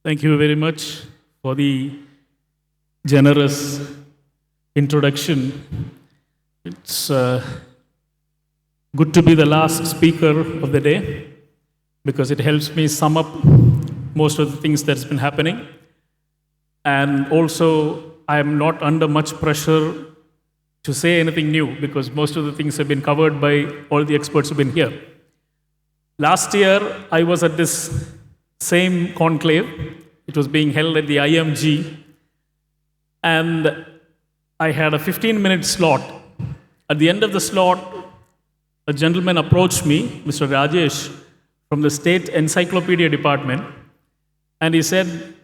Thank you very much for the generous introduction. It's good to be the last speaker of the day because it helps me sum up most of the things that's been happening. And also, I am not under much pressure to say anything new because most of the things have been covered by all the experts who've been here. Last year, I was at this same conclave. It was being held at the IMG, and I had a 15-minute slot. At the end of the slot, a gentleman approached me, Mr. Rajesh, from the State Encyclopedia Department, and he said,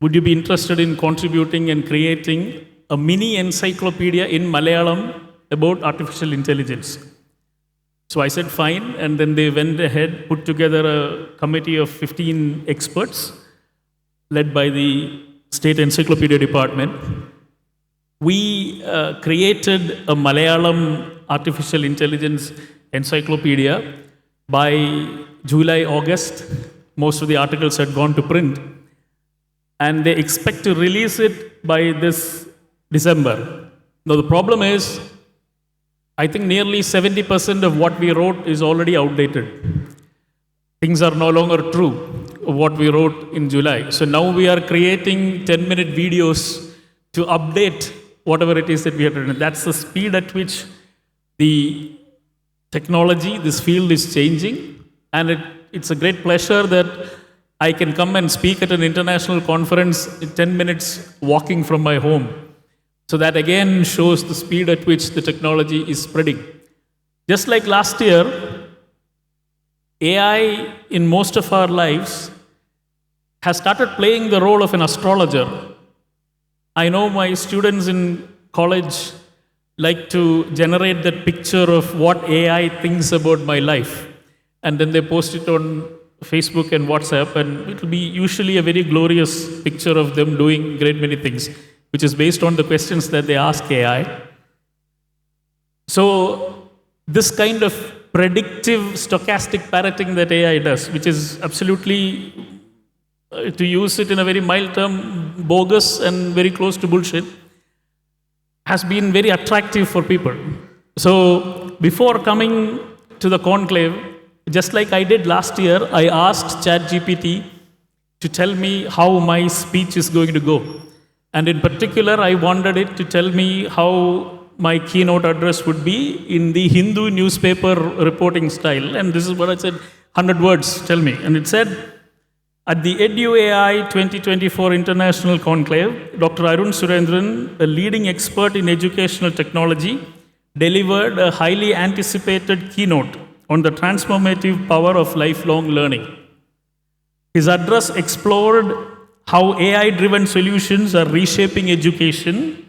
would you be interested in contributing and creating a mini encyclopedia in Malayalam about artificial intelligence? So I said, fine, and then they went ahead, put together a committee of 15 experts, led by the State Encyclopedia Department. We created a Malayalam artificial intelligence encyclopedia. By July, August, most of the articles had gone to print, and they expect to release it by this December. Now, the problem is, I think nearly 70% of what we wrote is already outdated. Things are no longer true of what we wrote in July. So now we are creating 10-minute videos to update whatever it is that we have written. That's the speed at which the technology, this field is changing. And it's a great pleasure that I can come and speak at an international conference in 10 minutes walking from my home. So that again shows the speed at which the technology is spreading. Just like last year, AI in most of our lives has started playing the role of an astrologer. I know my students in college like to generate that picture of what AI thinks about my life. And then they post it on Facebook and WhatsApp, and it will be usually a very glorious picture of them doing great many things, which is based on the questions that they ask AI. So this kind of predictive stochastic parroting that AI does, which is absolutely, to use it in a very mild term, bogus and very close to bullshit, has been very attractive for people. So before coming to the conclave, just like I did last year, I asked ChatGPT to tell me how my speech is going to go. And in particular, I wanted it to tell me how my keynote address would be in the Hindu newspaper reporting style. And this is what I said, 100 words, tell me. And it said, at the EduAI 2024 International Conclave, Dr. Arun Surendran, a leading expert in educational technology, delivered a highly anticipated keynote on the transformative power of lifelong learning. His address explored how AI-driven solutions are reshaping education,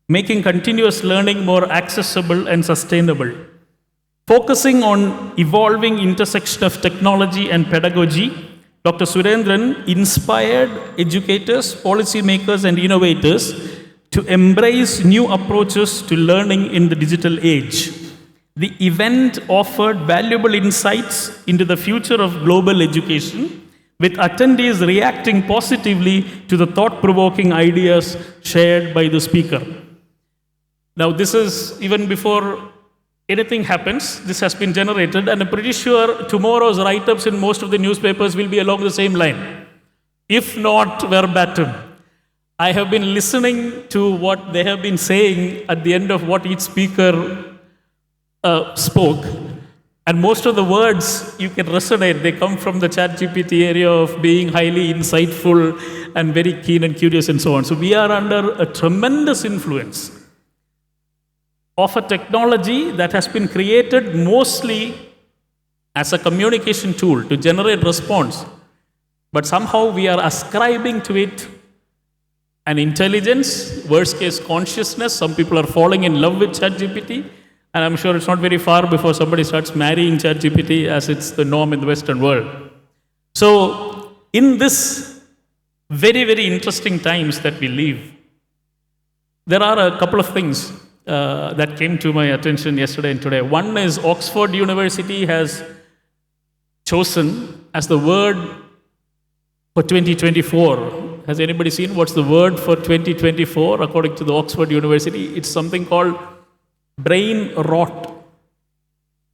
making continuous learning more accessible and sustainable. Focusing on evolving intersection of technology and pedagogy, Dr. Surendran inspired educators, policymakers, and innovators to embrace new approaches to learning in the digital age. The event offered valuable insights into the future of global education, with attendees reacting positively to the thought-provoking ideas shared by the speaker. Now, this is even before anything happens, this has been generated, and I'm pretty sure tomorrow's write-ups in most of the newspapers will be along the same line, if not verbatim. I have been listening to what they have been saying at the end of what each speaker spoke, and most of the words you can resonate. They come from the ChatGPT area of being highly insightful and very keen and curious and so on. So we are under a tremendous influence of a technology that has been created mostly as a communication tool to generate response. But somehow we are ascribing to it an intelligence, worst case consciousness. Some people are falling in love with ChatGPT. And I'm sure it's not very far before somebody starts marrying ChatGPT as it's the norm in the Western world. So in this very, very interesting times that we live, there are a couple of things that came to my attention yesterday and today. One is Oxford University has chosen as the word for 2024. Has anybody seen what's the word for 2024 according to the Oxford University? It's something called brain rot.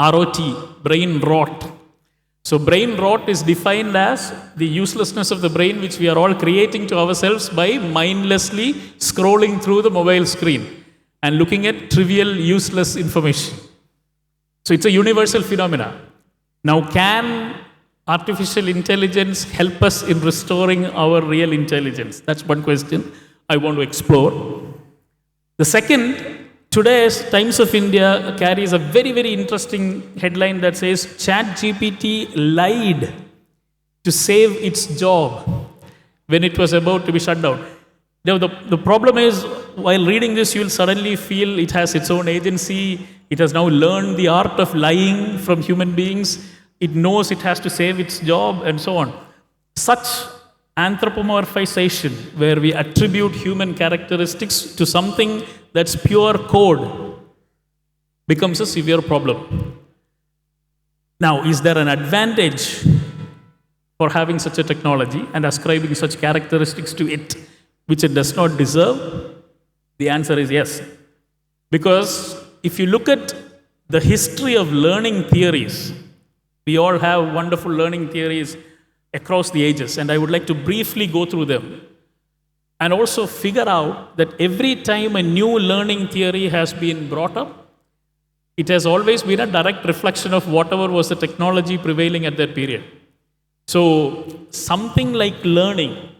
R-O-T, brain rot. So brain rot is defined as the uselessness of the brain which we are all creating to ourselves by mindlessly scrolling through the mobile screen and looking at trivial, useless information. So it's a universal phenomenon. Now, can artificial intelligence help us in restoring our real intelligence? That's one question I want to explore. The second, today's Times of India carries a very, very interesting headline that says ChatGPT lied to save its job when it was about to be shut down. Now, the problem is, while reading this, you will suddenly feel it has its own agency. It has now learned the art of lying from human beings. It knows it has to save its job and so on. Such anthropomorphization, where we attribute human characteristics to something that's pure code, becomes a severe problem. Now, is there an advantage for having such a technology and ascribing such characteristics to it which it does not deserve? The answer is yes. Because if you look at the history of learning theories, we all have wonderful learning theories across the ages, and I would like to briefly go through them and also figure out that every time a new learning theory has been brought up, it has always been a direct reflection of whatever was the technology prevailing at that period. So, something like learning,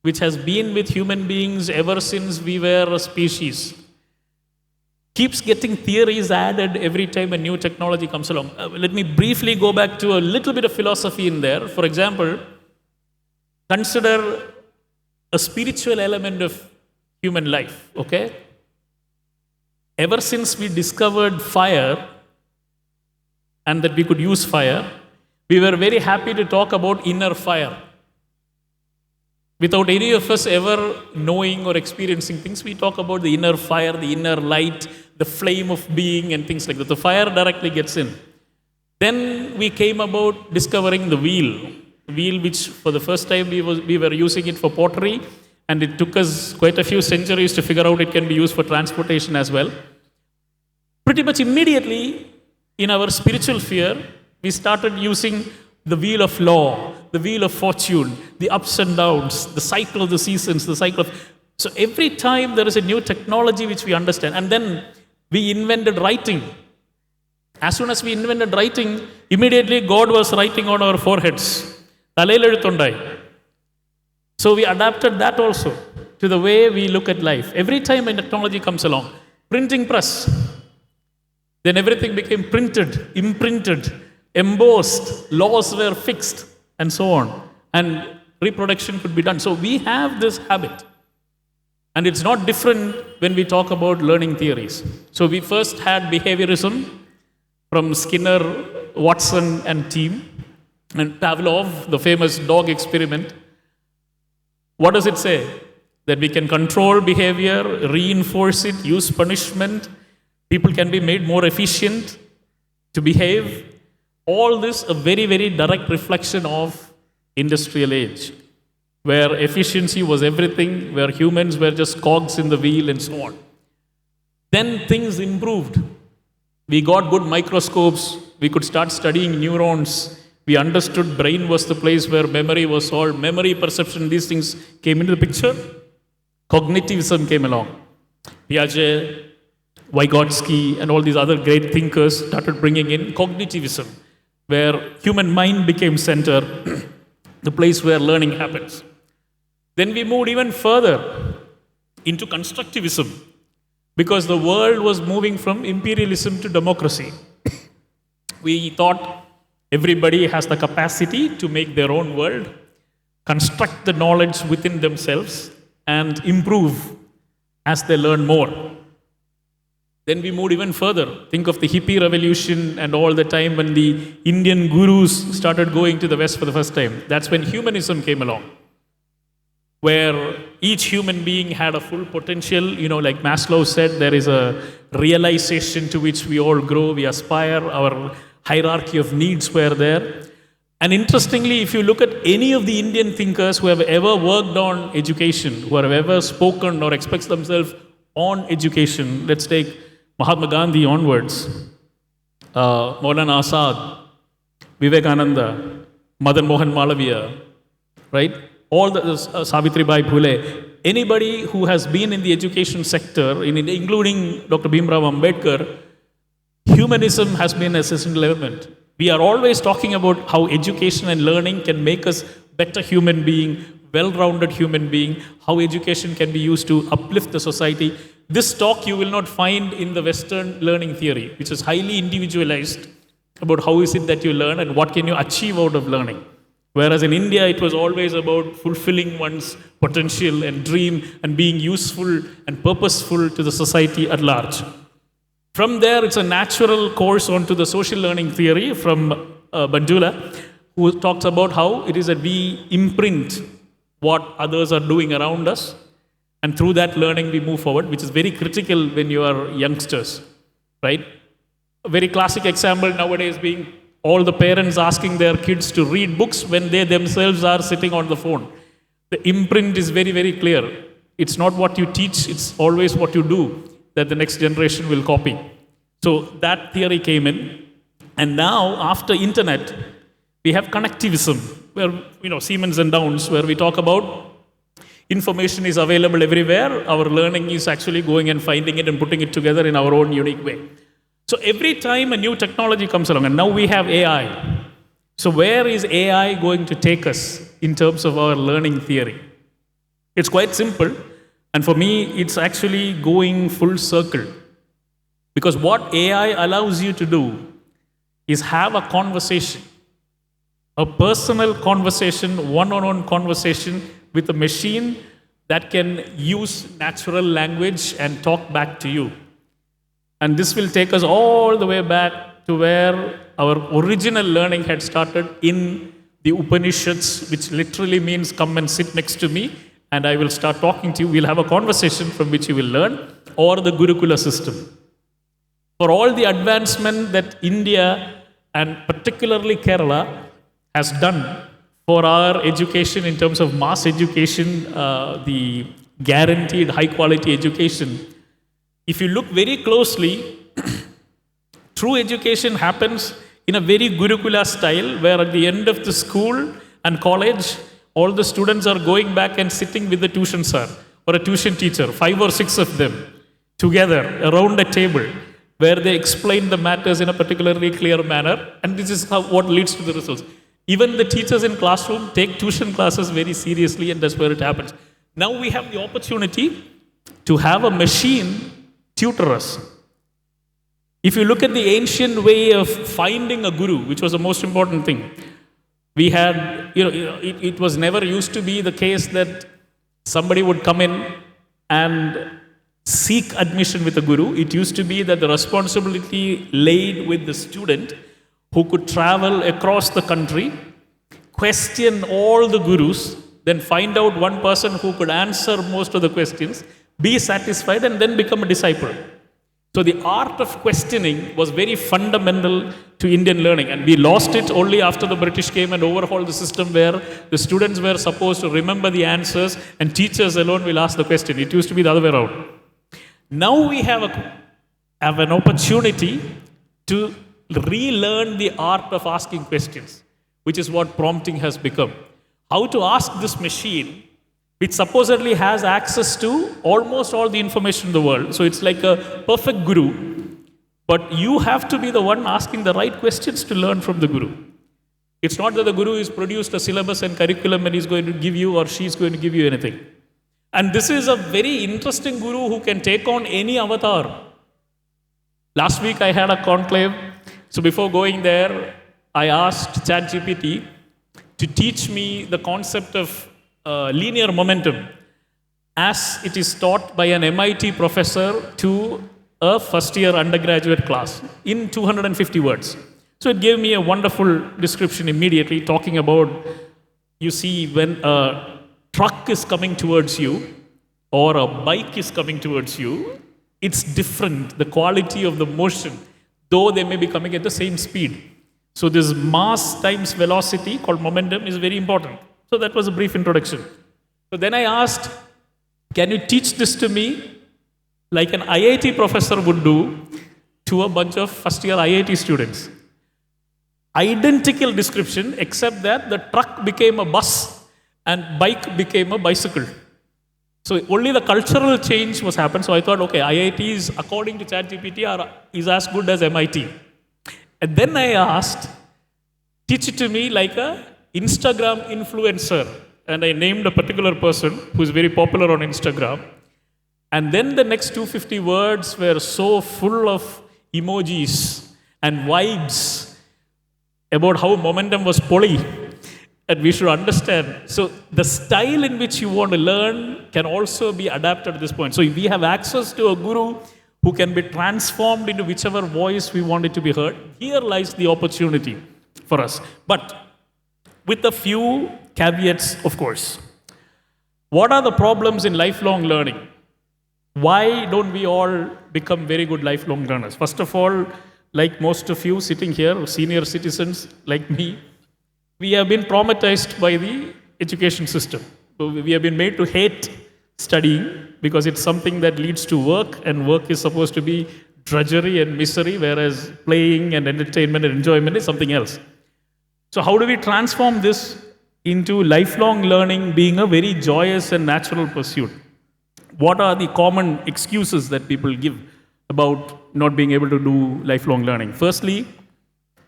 which has been with human beings ever since we were a species, keeps getting theories added every time a new technology comes along. Let me briefly go back to a little bit of philosophy in there. For example, consider a spiritual element of human life, okay? Ever since we discovered fire and that we could use fire, we were very happy to talk about inner fire. Without any of us ever knowing or experiencing things, we talk about the inner fire, the inner light, the flame of being and things like that. The fire directly gets in. Then we came about discovering the wheel. Wheel which for the first time we were using it for pottery, and it took us quite a few centuries to figure out it can be used for transportation as well. Pretty much immediately in our spiritual sphere, we started using the wheel of law, the wheel of fortune, the ups and downs, the cycle of the seasons, the cycle of... So every time there is a new technology which we understand, and then we invented writing. As soon as we invented writing, immediately God was writing on our foreheads. So we adapted that also to the way we look at life. Every time a technology comes along, printing press, then everything became printed, imprinted, embossed, laws were fixed, and so on. And reproduction could be done. So we have this habit. And it's not different when we talk about learning theories. So we first had behaviorism from Skinner, Watson, and team, and Pavlov, the famous dog experiment. What does it say? That we can control behavior, reinforce it, use punishment. People can be made more efficient to behave. All this a very, very direct reflection of industrial age, where efficiency was everything, where humans were just cogs in the wheel and so on. Then things improved. We got good microscopes. We could start studying neurons. We understood brain was the place where memory was solved. Memory, perception, these things came into the picture. Cognitivism came along. Piaget, Vygotsky, and all these other great thinkers started bringing in cognitivism, where human mind became center, the place where learning happens. Then we moved even further into constructivism, because the world was moving from imperialism to democracy. We thought everybody has the capacity to make their own world, construct the knowledge within themselves, and improve as they learn more. Then we moved even further. Think of the hippie revolution and all the time when the Indian gurus started going to the West for the first time. That's when humanism came along, where each human being had a full potential. You know, like Maslow said, there is a realization to which we all grow, we aspire, our hierarchy of needs were there. And interestingly, if you look at any of the Indian thinkers who have ever worked on education, who have ever spoken or expressed themselves on education, let's take Mahatma Gandhi onwards, Maulana Azad, Vivekananda, Madan Mohan Malaviya, right? All the Savitribai Phule, anybody who has been in the education sector, including Dr. Bhimrao Ambedkar, humanism has been an essential element. We are always talking about how education and learning can make us better human being, well-rounded human being, how education can be used to uplift the society. This talk you will not find in the Western learning theory, which is highly individualized about how is it that you learn and what can you achieve out of learning. Whereas in India, it was always about fulfilling one's potential and dream and being useful and purposeful to the society at large. From there, it's a natural course onto the social learning theory from Bandula, who talks about how it is that we imprint what others are doing around us, and through that learning we move forward, which is very critical when you are youngsters, right? A very classic example nowadays being all the parents asking their kids to read books when they themselves are sitting on the phone. The imprint is very, very clear. It's not what you teach, it's always what you do that the next generation will copy. So that theory came in. And now, after internet, we have connectivism, where, Siemens and Downs, where we talk about information is available everywhere. Our learning is actually going and finding it and putting it together in our own unique way. So every time a new technology comes along, and now we have AI. So where is AI going to take us in terms of our learning theory? It's quite simple. And for me, it's actually going full circle. Because what AI allows you to do is have a conversation, a personal conversation, one-on-one conversation with a machine that can use natural language and talk back to you. And this will take us all the way back to where our original learning had started in the Upanishads, which literally means come and sit next to me and I will start talking to you. We'll have a conversation from which you will learn, or the Gurukula system. For all the advancement that India and particularly Kerala has done for our education in terms of mass education, the guaranteed high quality education, if you look very closely, true education happens in a very Gurukula style, where at the end of the school and college, all the students are going back and sitting with the tuition sir or a tuition teacher, 5 or 6 of them, together around a table, where they explain the matters in a particularly clear manner, and this is what leads to the results. Even the teachers in classroom take tuition classes very seriously, and that's where it happens. Now we have the opportunity to have a machine tutor us. If you look at the ancient way of finding a guru, which was the most important thing, we had, it was never used to be the case that somebody would come in and seek admission with a guru. It used to be that the responsibility laid with the student, who could travel across the country, question all the gurus, then find out one person who could answer most of the questions, be satisfied, and then become a disciple. So the art of questioning was very fundamental to Indian learning, and we lost it only after the British came and overhauled the system, where the students were supposed to remember the answers and teachers alone will ask the question. It used to be the other way around. Now we have an opportunity to relearn the art of asking questions, which is what prompting has become. How to ask this machine, which supposedly has access to almost all the information in the world. So it's like a perfect guru, but you have to be the one asking the right questions to learn from the guru. It's not that the guru has produced a syllabus and curriculum and he's going to give you, or she's going to give you anything. And this is a very interesting guru who can take on any avatar. Last week I had a conclave. So before going there, I asked ChatGPT to teach me the concept of linear momentum as it is taught by an MIT professor to a first-year undergraduate class in 250 words. So it gave me a wonderful description immediately, talking about, you see, when a truck is coming towards you or a bike is coming towards you, it's different, the quality of the motion, though they may be coming at the same speed. So this mass times velocity called momentum is very important. So that was a brief introduction. So then I asked, can you teach this to me like an IIT professor would do to a bunch of first year IIT students? Identical description, except that the truck became a bus and bike became a bicycle. So only the cultural change was happened. So I thought, okay, IITs, according to ChatGPT, is as good as MIT. And then I asked, teach it to me like a Instagram influencer. And I named a particular person who is very popular on Instagram. And then the next 250 words were so full of emojis and vibes about how momentum was poly. And we should understand. So the style in which you want to learn can also be adapted at this point. So we have access to a guru who can be transformed into whichever voice we want it to be heard. Here lies the opportunity for us. But with a few caveats, of course. What are the problems in lifelong learning? Why don't we all become very good lifelong learners? First of all, like most of you sitting here, senior citizens like me, we have been traumatized by the education system. So we have been made to hate studying because it's something that leads to work, and work is supposed to be drudgery and misery, whereas playing and entertainment and enjoyment is something else. So how do we transform this into lifelong learning being a very joyous and natural pursuit? What are the common excuses that people give about not being able to do lifelong learning? Firstly,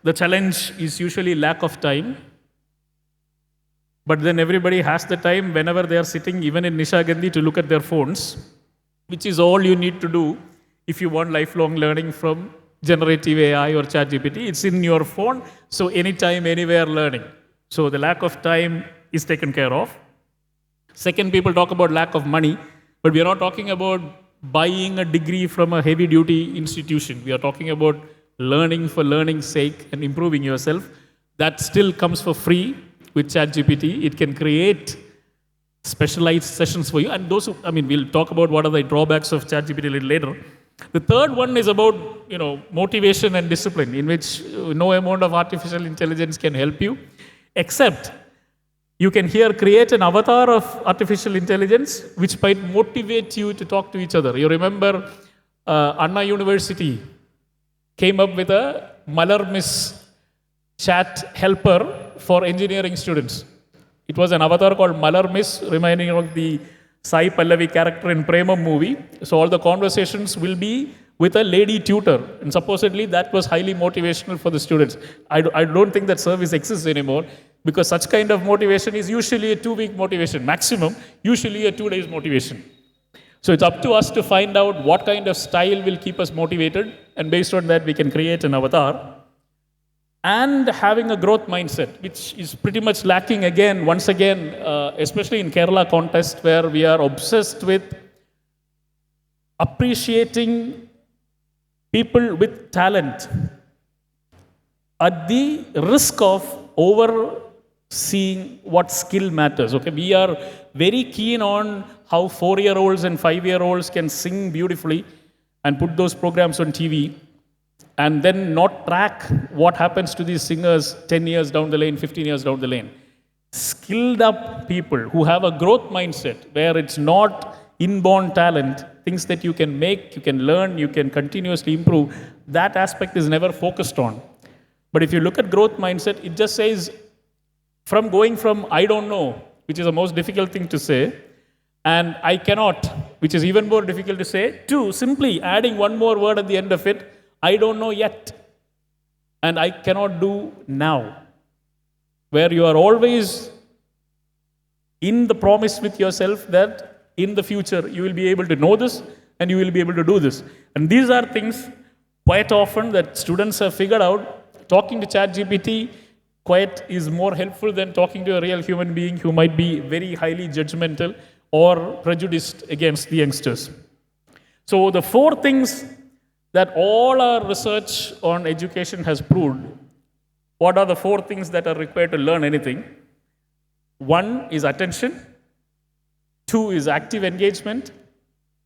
the challenge is usually lack of time. But then everybody has the time whenever they are sitting, even in Nishagandhi, to look at their phones, which is all you need to do if you want lifelong learning from generative AI or ChatGPT. It's in your phone, so anytime, anywhere learning. So the lack of time is taken care of. Second, people talk about lack of money, but we are not talking about buying a degree from a heavy-duty institution. We are talking about learning for learning's sake and improving yourself. That still comes for free. With ChatGPT, it can create specialized sessions for you. And those who, we'll talk about what are the drawbacks of ChatGPT a little later. The third one is about, motivation and discipline, in which no amount of artificial intelligence can help you, except you can here create an avatar of artificial intelligence, which might motivate you to talk to each other. You remember Anna University came up with a Malar-Miss chat helper for engineering students. It was an avatar called Malar-Miss, reminding of the Sai Pallavi character in Premam movie. So all the conversations will be with a lady tutor. And supposedly that was highly motivational for the students. I don't think that service exists anymore, because such kind of motivation is usually a 2-week motivation, maximum, usually a 2 days motivation. So it's up to us to find out what kind of style will keep us motivated, and based on that we can create an avatar. And having a growth mindset, which is pretty much lacking once again, especially in Kerala context, where we are obsessed with appreciating people with talent at the risk of overseeing what skill matters. Okay, we are very keen on how 4-year-olds and 5-year-olds can sing beautifully and put those programs on TV, and then not track what happens to these singers 10 years down the lane, 15 years down the lane. Skilled up people who have a growth mindset, where it's not inborn talent, things that you can make, you can learn, you can continuously improve, that aspect is never focused on. But if you look at growth mindset, it just says, from going from I don't know, which is the most difficult thing to say, and I cannot, which is even more difficult to say, to simply adding one more word at the end of it, I don't know yet, and I cannot do now. Where you are always in the promise with yourself that in the future you will be able to know this and you will be able to do this. And these are things quite often that students have figured out. Talking to ChatGPT quite is more helpful than talking to a real human being who might be very highly judgmental or prejudiced against the youngsters. So the 4 things that all our research on education has proved, what are the 4 things that are required to learn anything? 1 is attention, 2 is active engagement,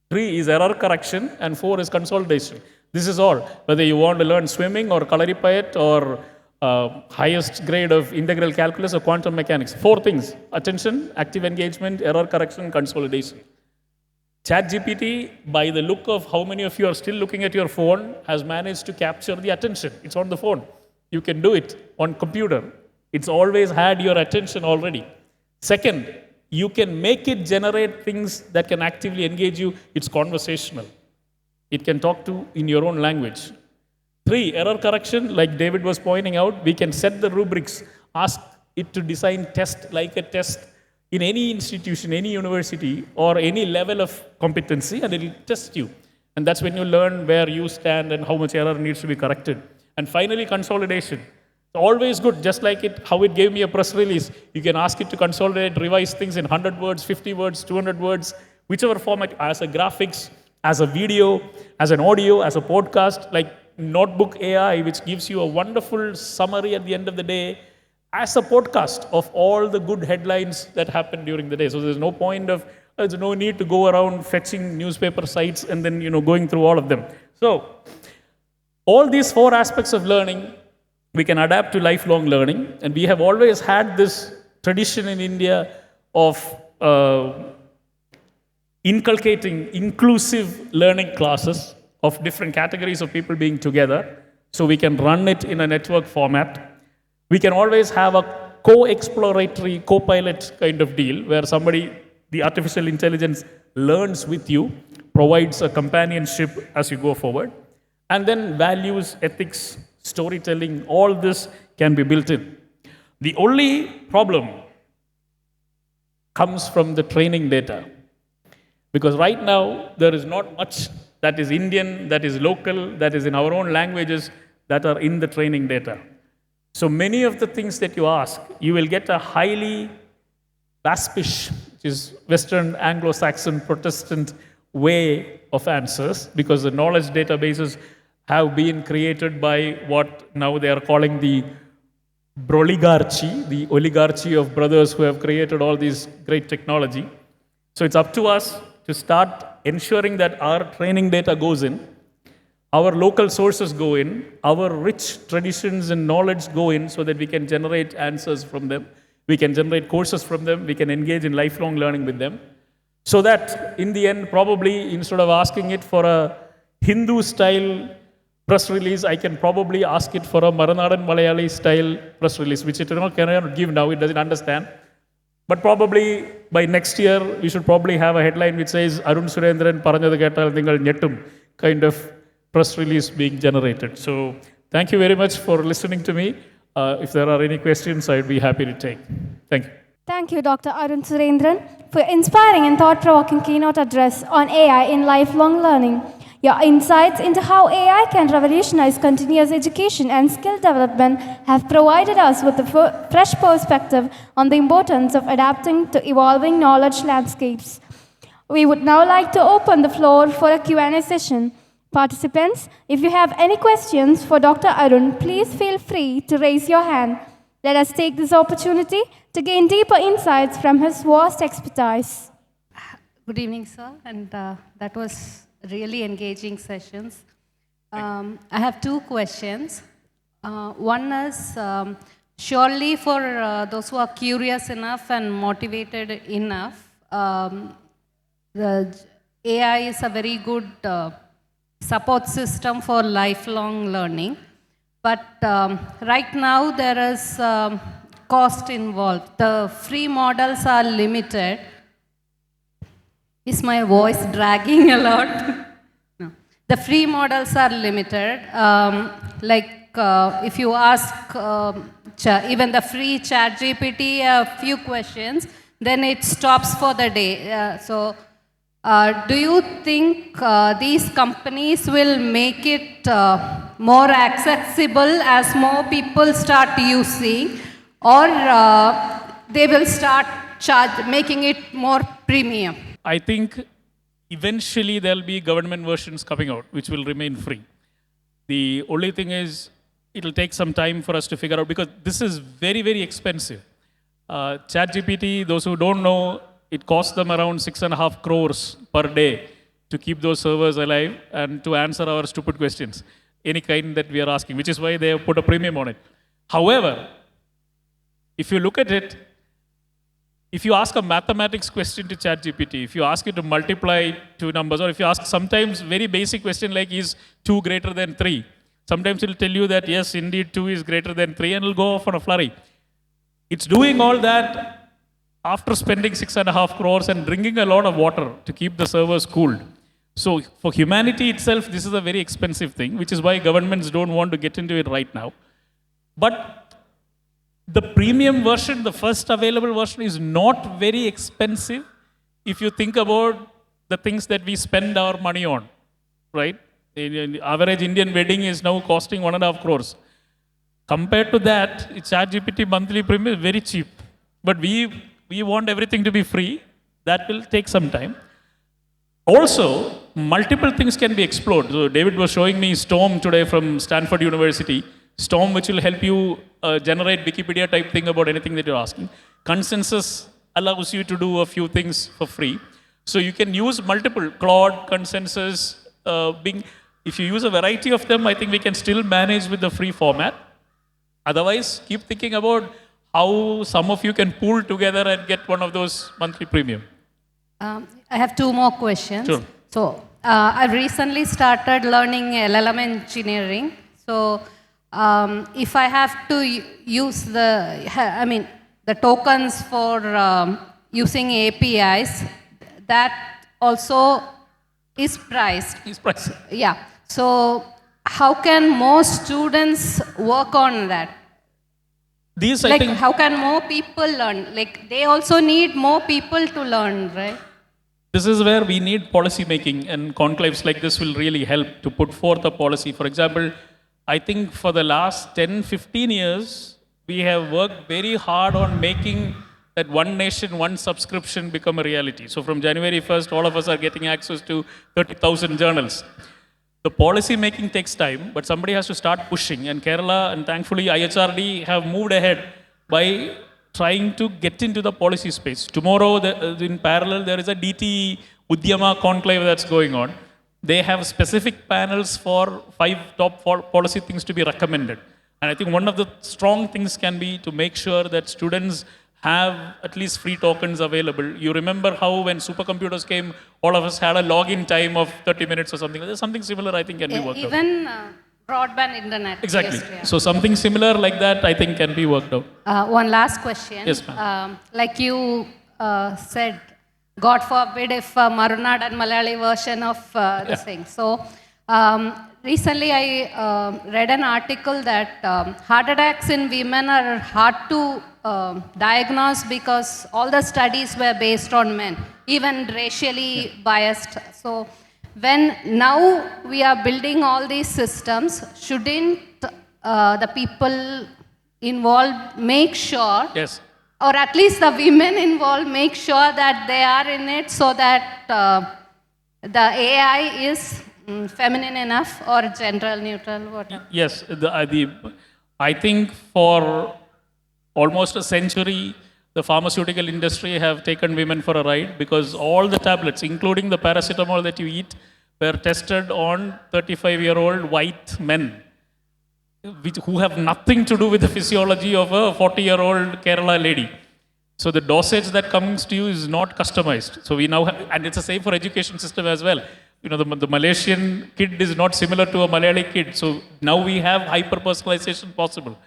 3 is error correction, and 4 is consolidation. This is all. Whether you want to learn swimming or kalaripayat or highest grade of integral calculus or quantum mechanics. 4 things: attention, active engagement, error correction, consolidation. ChatGPT, by the look of how many of you are still looking at your phone, has managed to capture the attention. It's on the phone. You can do it on computer. It's always had your attention already. Second, you can make it generate things that can actively engage you. It's conversational. It can talk to in your own language. 3, error correction, like David was pointing out, we can set the rubrics, ask it to design test like a test in any institution, any university, or any level of competency, and it will test you. And that's when you learn where you stand and how much error needs to be corrected. And finally, consolidation. Always good, just like how it gave me a press release. You can ask it to consolidate, revise things in 100 words, 50 words, 200 words, whichever format, as a graphics, as a video, as an audio, as a podcast, like Notebook AI, which gives you a wonderful summary at the end of the day, as a podcast of all the good headlines that happened during the day. So there's no need to go around fetching newspaper sites and then going through all of them. So all these 4 aspects of learning we can adapt to lifelong learning, and we have always had this tradition in India of inculcating inclusive learning classes of different categories of people being together, so we can run it in a network format. We can always have a co-exploratory, co-pilot kind of deal where the artificial intelligence learns with you, provides a companionship as you go forward, and then values, ethics, storytelling, all this can be built in. The only problem comes from the training data. Because right now, there is not much that is Indian, that is local, that is in our own languages that are in the training data. So many of the things that you ask, you will get a highly WASPish, which is Western Anglo-Saxon Protestant way of answers, because the knowledge databases have been created by what now they are calling the broligarchy, the oligarchy of brothers who have created all these great technology. So it's up to us to start ensuring that our training data goes in, our local sources go in, our rich traditions and knowledge go in, so that we can generate answers from them, we can generate courses from them, we can engage in lifelong learning with them, so that in the end, probably instead of asking it for a Hindu-style press release, I can probably ask it for a Maranadan Malayali style press release, which it cannot give now, it doesn't understand. But probably by next year, we should probably have a headline which says, Arun Surendran Paranjadu Kettal Ningal Nyettum, kind of press release being generated. So thank you very much for listening to me. If there are any questions, I'd be happy to take. Thank you. Thank you, Dr. Arun Surendran, for your inspiring and thought-provoking keynote address on AI in lifelong learning. Your insights into how AI can revolutionize continuous education and skill development have provided us with a fresh perspective on the importance of adapting to evolving knowledge landscapes. We would now like to open the floor for a Q&A session. Participants, if you have any questions for Dr. Arun, please feel free to raise your hand. Let us take this opportunity to gain deeper insights from his vast expertise. Good evening, sir, and that was really engaging sessions. I have 2 questions. One is, surely for those who are curious enough and motivated enough, the AI is a very good support system for lifelong learning. But right now there is cost involved. The free models are limited. Is my voice dragging a lot? No. The free models are limited. If you ask even the free ChatGPT a few questions, then it stops for the day. Do you think these companies will make it more accessible as more people start using, or they will start making it more premium? I think eventually there'll be government versions coming out, which will remain free. The only thing is, it'll take some time for us to figure out, because this is very, very expensive. ChatGPT, those who don't know, it costs them around 6.5 crores per day to keep those servers alive and to answer our stupid questions, any kind that we are asking, which is why they have put a premium on it. However, if you look at it, if you ask a mathematics question to ChatGPT, if you ask it to multiply two numbers, or if you ask sometimes very basic question like is 2 greater than 3, sometimes it'll tell you that yes, indeed 2 is greater than 3, and it'll go off on a flurry. It's doing all that after spending 6.5 crores and drinking a lot of water to keep the servers cooled. So for humanity itself, this is a very expensive thing, which is why governments don't want to get into it right now. But the premium version, the first available version, is not very expensive if you think about the things that we spend our money on, right? The average Indian wedding is now costing 1.5 crores. Compared to that, ChatGPT monthly premium is very cheap. But we want everything to be free. That will take some time. Also, multiple things can be explored. So David was showing me Storm today from Stanford University. Storm, which will help you generate Wikipedia type thing about anything that you're asking. Consensus allows you to do a few things for free. So you can use multiple, Claude, Consensus, Bing. If you use a variety of them, I think we can still manage with the free format. Otherwise, keep thinking about how some of you can pool together and get one of those monthly premium. I have 2 more questions. Sure. So, I recently started learning LLM engineering. So, if I have to use the tokens for using APIs, that also is priced. Is priced. Yeah. So, how can more students work on that? These, Like, I think, how can more people learn? Like, they also need more people to learn, right? this is where we need policy making, and conclaves like this will really help to put forth a policy. For example, I think for the last 10, 15 years, we have worked very hard on making that one nation, one subscription become a reality. So from January 1st, all of us are getting access to 30,000 journals. The policy making takes time, but somebody has to start pushing. And Kerala, and thankfully IHRD, have moved ahead by trying to get into the policy space. Tomorrow, in parallel, there is a DT Udyama conclave that's going on. They have specific panels for 5 top policy things to be recommended. And I think one of the strong things can be to make sure that students have at least free tokens available. You remember how when supercomputers came, all of us had a login time of 30 minutes or something. There's something similar, I think, can be worked out. Even broadband internet. Exactly. Yes, yeah. So something similar like that, I think, can be worked out. One last question. Yes, ma'am. Like you said, God forbid if Marunad and Malayali version of this thing. So recently I read an article that heart attacks in women are hard to diagnose because all the studies were based on men, even racially biased. So when now we are building all these systems, shouldn't the people involved make sure, Yes. or at least the women involved make sure that they are in it so that the AI is feminine enough or gender neutral, whatever? Yes. I think for almost a century, the pharmaceutical industry have taken women for a ride because all the tablets, including the paracetamol that you eat, were tested on 35-year-old white men who have nothing to do with the physiology of a 40-year-old Kerala lady. So the dosage that comes to you is not customized. So we now have, and it's the same for education system as well. You know, the Malaysian kid is not similar to a Malayali kid. So now we have hyper-personalization possible.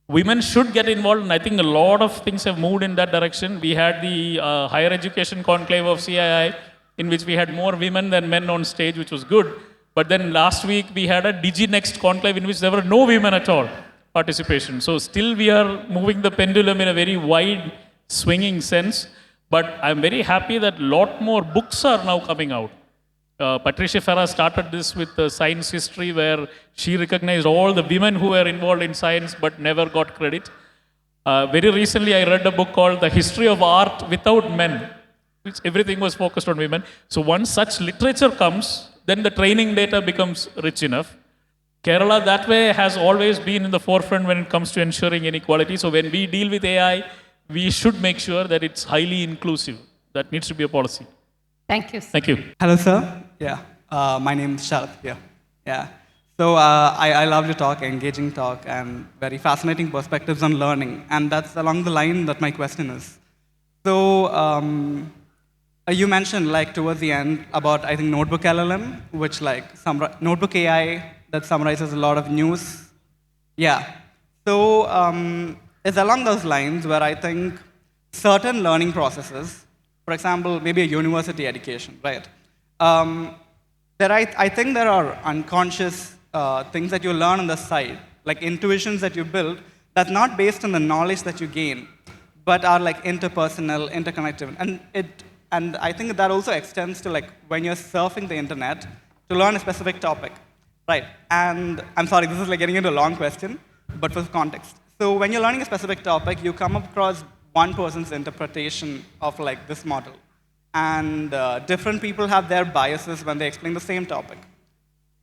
Women should get involved, and I think a lot of things have moved in that direction. We had the higher education conclave of CII, in which we had more women than men on stage, which was good. But then last week we had a DigiNext conclave in which there were no women at all participation. So still we are moving the pendulum in a very wide swinging sense. But I'm very happy that a lot more books are now coming out. Patricia Farah started this with science history, where she recognized all the women who were involved in science but never got credit. Very recently, I read a book called The History of Art Without Men, which everything was focused on women. So once such literature comes, then the training data becomes rich enough. Kerala, that way, has always been in the forefront when it comes to ensuring inequality. So when we deal with AI, we should make sure that it's highly inclusive. That needs to be a policy. Thank you. Thank you. Hello, sir. Yeah, my name is Sharath here. Yeah. So I love your talk, engaging talk, and very fascinating perspectives on learning. And that's along the line that my question is. So you mentioned like towards the end about I think Notebook LLM, which like Notebook AI that summarizes a lot of news. Yeah. So it's along those lines where I think certain learning processes, for example, maybe a university education, right? I think there are unconscious things that you learn on the side, like intuitions that you build, that's not based on the knowledge that you gain, but are like interpersonal, interconnected. And I think that also extends to like when you're surfing the internet to learn a specific topic, right? And I'm sorry, this is like getting into a long question, but for context. So when you're learning a specific topic, you come across one person's interpretation of like this model. And different people have their biases when they explain the same topic.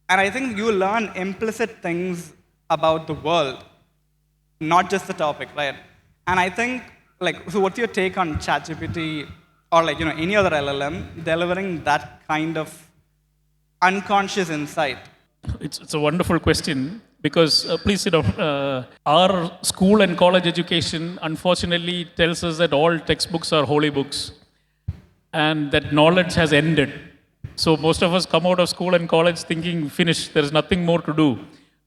And I think you learn implicit things about the world, not just the topic, right? And I think, like, so what's your take on ChatGPT or like, any other LLM delivering that kind of unconscious insight? It's a wonderful question because, please sit down. Our school and college education, unfortunately, tells us that all textbooks are holy books and that knowledge has ended. So most of us come out of school and college thinking, finished, there's nothing more to do.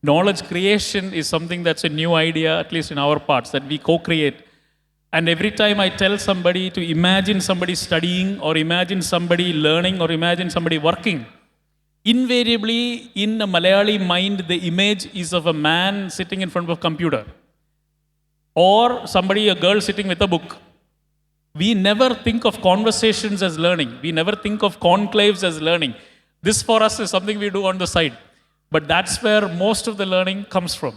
Knowledge creation is something that's a new idea, at least in our parts, that we co-create. And every time I tell somebody to imagine somebody studying or imagine somebody learning or imagine somebody working, invariably in a Malayali mind, the image is of a man sitting in front of a computer or somebody, a girl sitting with a book. We never think of conversations as learning. We never think of conclaves as learning. This for us is something we do on the side. But that's where most of the learning comes from.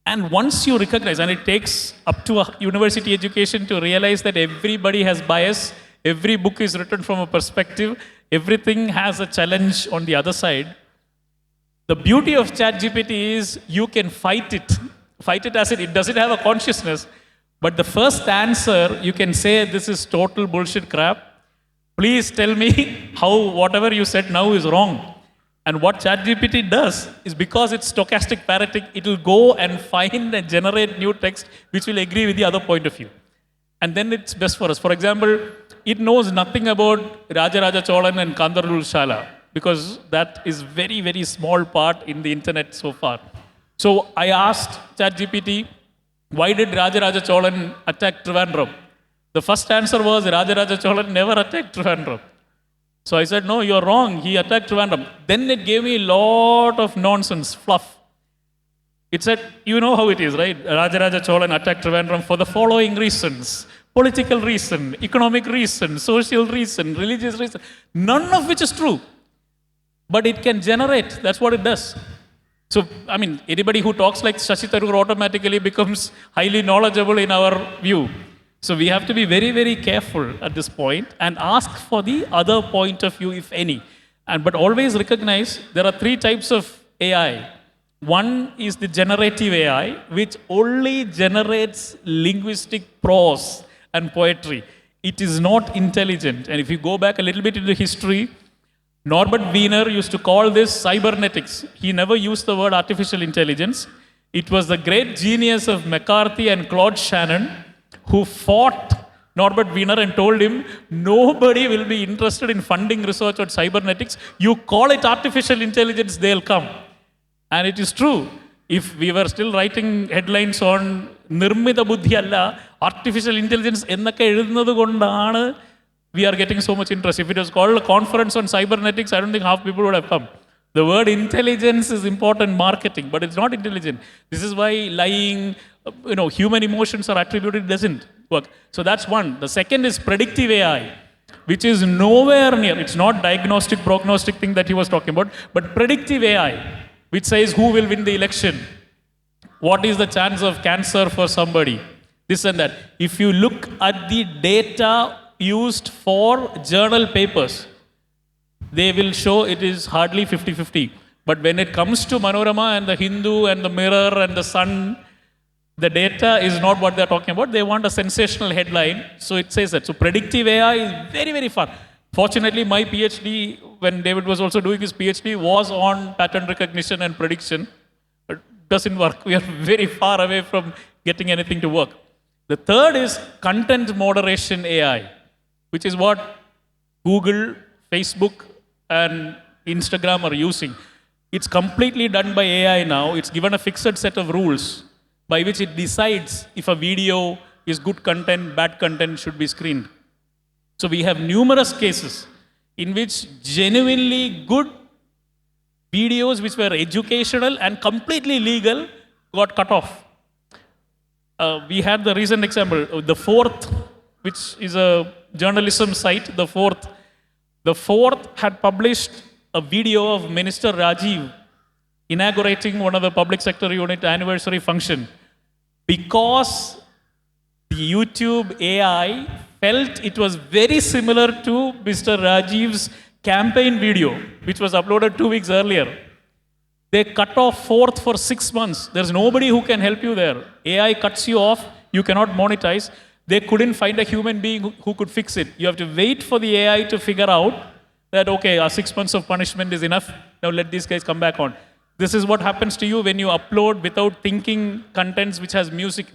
And once you recognize, and it takes up to a university education to realize that everybody has bias, every book is written from a perspective, everything has a challenge on the other side. The beauty of ChatGPT is you can fight it. Fight it as it doesn't have a consciousness. But the first answer, you can say, this is total bullshit crap. Please tell me how whatever you said now is wrong. And what ChatGPT does is because it's stochastic parroting, it will go and find and generate new text which will agree with the other point of view. And then it's best for us. For example, it knows nothing about Rajaraja Cholan and Kandarul Shala because that is very, very small part in the internet so far. So I asked ChatGPT, why did Rajaraja Cholan attack Trivandrum? The first answer was Rajaraja Cholan never attacked Trivandrum. So I said, no, you're wrong. He attacked Trivandrum. Then it gave me a lot of nonsense, fluff. It said, you know how it is, right? Rajaraja Cholan attacked Trivandrum for the following reasons. Political reason, economic reason, social reason, religious reason. None of which is true. But it can generate. That's what it does. So, I mean, anybody who talks like Shashi Tharoor automatically becomes highly knowledgeable in our view. So we have to be very, very careful at this point and ask for the other point of view, if any. But always recognize there are three types of AI. One is the generative AI, which only generates linguistic prose and poetry. It is not intelligent. And if you go back a little bit into history, Norbert Wiener used to call this cybernetics. He never used the word artificial intelligence. It was the great genius of McCarthy and Claude Shannon who fought Norbert Wiener and told him, nobody will be interested in funding research on cybernetics. You call it artificial intelligence, they'll come. And it is true. If we were still writing headlines on Nirmita Buddhi Alla, artificial intelligence, we are getting so much interest. If it was called a conference on cybernetics, I don't think half people would have come. The word intelligence is important marketing, but it's not intelligent. This is why lying, human emotions are attributed, it doesn't work. So that's one. The second is predictive AI, which is nowhere near, it's not diagnostic, prognostic thing that he was talking about, but predictive AI, which says who will win the election, what is the chance of cancer for somebody, this and that. If you look at the data used for journal papers, they will show it is hardly 50-50. But when it comes to Manorama and the Hindu and the Mirror and the Sun, the data is not what they're talking about. They want a sensational headline. So it says that. So predictive AI is very, very far. Fortunately, my PhD, when David was also doing his PhD, was on pattern recognition and prediction. It doesn't work. We are very far away from getting anything to work. The third is content moderation AI, which is what Google, Facebook, and Instagram are using. It's completely done by AI now. It's given a fixed set of rules by which it decides if a video is good content, bad content should be screened. So we have numerous cases in which genuinely good videos which were educational and completely legal got cut off. We had the recent example, The Fourth, which is a journalism site, The Fourth. The Fourth had published a video of Minister Rajiv inaugurating one of the public sector unit anniversary function because the YouTube AI felt it was very similar to Mr. Rajiv's campaign video, which was uploaded 2 weeks earlier. They cut off Fourth for 6 months. There's nobody who can help you there. AI cuts you off. You cannot monetize. They couldn't find a human being who could fix it. You have to wait for the AI to figure out that, okay, our 6 months of punishment is enough. Now let these guys come back on. This is what happens to you when you upload without thinking contents which has music.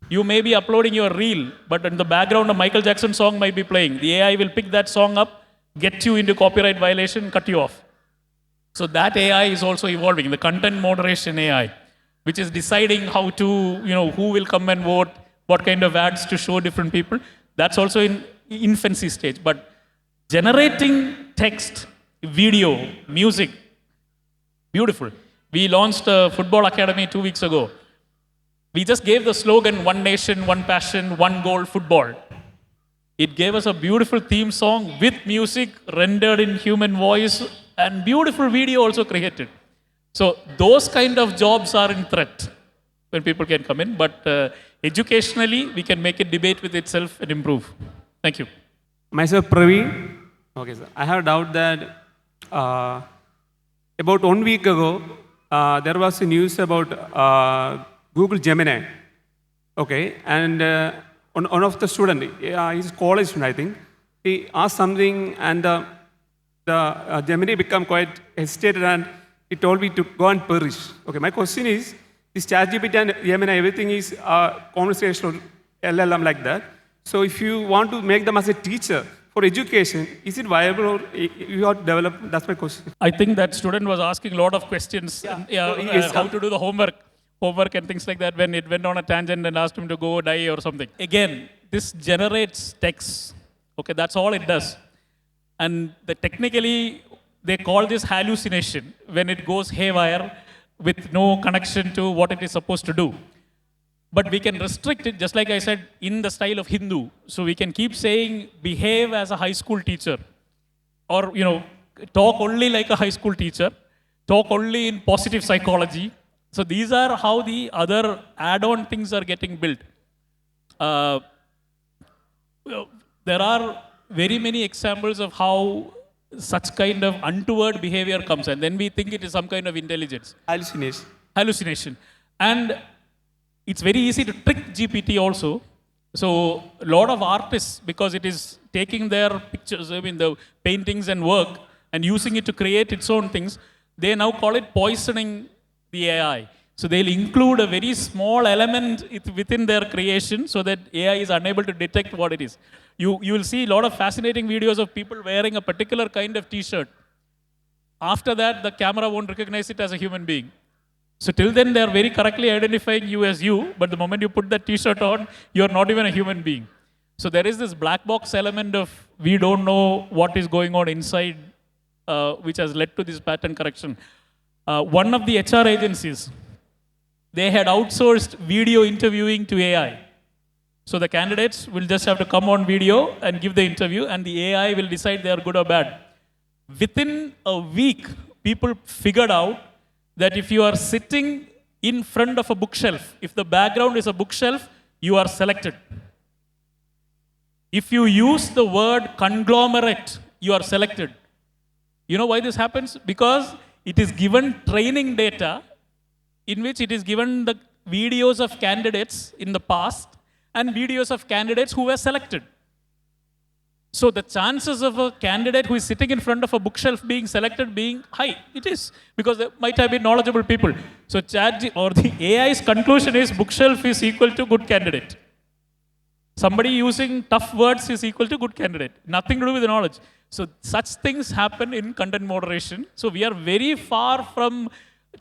You may be uploading your reel, but in the background a Michael Jackson song might be playing. The AI will pick that song up, get you into copyright violation, cut you off. So that AI is also evolving, the content moderation AI, which is deciding how to, who will come and vote, what kind of ads to show different people. That's also in infancy stage. But generating text, video, music, beautiful. We launched a football academy 2 weeks ago. We just gave the slogan, one nation, one passion, one goal, football. It gave us a beautiful theme song with music rendered in human voice and beautiful video also created. So those kind of jobs are in threat when people can come in. But educationally, we can make it debate with itself and improve. Thank you. Myself, Praveen. Okay, sir. I have a doubt that about 1 week ago, there was a news about Google Gemini. Okay, and one of the students, he's a college student, I think, he asked something and the Gemini became quite hesitated and he told me to go and perish. Okay, my question is, this ChatGPT and Gemini, everything is conversational LLM like that. So if you want to make them as a teacher for education, is it viable or you have to develop? That's my question. I think that student was asking a lot of questions. How to do the homework and things like that when it went on a tangent and asked him to go die or something. Again, this generates text. Okay, that's all it does. And technically, they call this hallucination when it goes haywire with no connection to what it is supposed to do. But we can restrict it, just like I said, in the style of Hindu. So we can keep saying, behave as a high school teacher. Or, talk only like a high school teacher. Talk only in positive psychology. So these are how the other add-on things are getting built. There are very many examples of how such kind of untoward behavior comes, and then we think it is some kind of intelligence. Hallucination. And it's very easy to trick GPT also. So a lot of artists, because it is taking their pictures, the paintings and work, and using it to create its own things, they now call it poisoning the AI. So they'll include a very small element within their creation so that AI is unable to detect what it is. You will see a lot of fascinating videos of people wearing a particular kind of t-shirt. After that, the camera won't recognize it as a human being. So till then, they are very correctly identifying you as you, but the moment you put that t-shirt on, you're not even a human being. So there is this black box element of we don't know what is going on inside, which has led to this pattern correction. One of the HR agencies, they had outsourced video interviewing to AI. So the candidates will just have to come on video and give the interview, and the AI will decide they are good or bad. Within a week, people figured out that if you are sitting in front of a bookshelf, if the background is a bookshelf, you are selected. If you use the word conglomerate, you are selected. You know why this happens? Because it is given training data in which it is given the videos of candidates in the past and videos of candidates who were selected. So the chances of a candidate who is sitting in front of a bookshelf being selected being high. It is, because there might have been knowledgeable people. So the AI's conclusion is bookshelf is equal to good candidate. Somebody using tough words is equal to good candidate. Nothing to do with the knowledge. So such things happen in content moderation. So we are very far from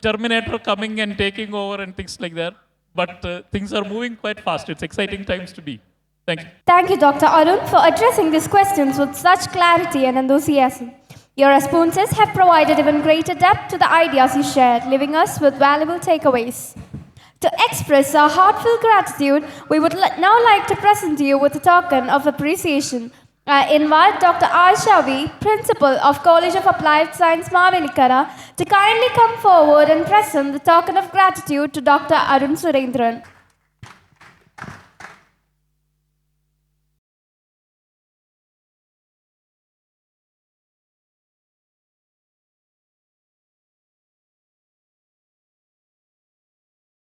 Terminator coming and taking over and things like that. But things are moving quite fast. It's exciting times to be. Thank you. Thank you, Dr. Arun, for addressing these questions with such clarity and enthusiasm. Your responses have provided even greater depth to the ideas you shared, leaving us with valuable takeaways. To express our heartfelt gratitude, we would now like to present you with a token of appreciation. I invite Dr. R. Shavi, Principal of College of Applied Science, Mavelikara, to kindly come forward and present the token of gratitude to Dr. Arun Surendran.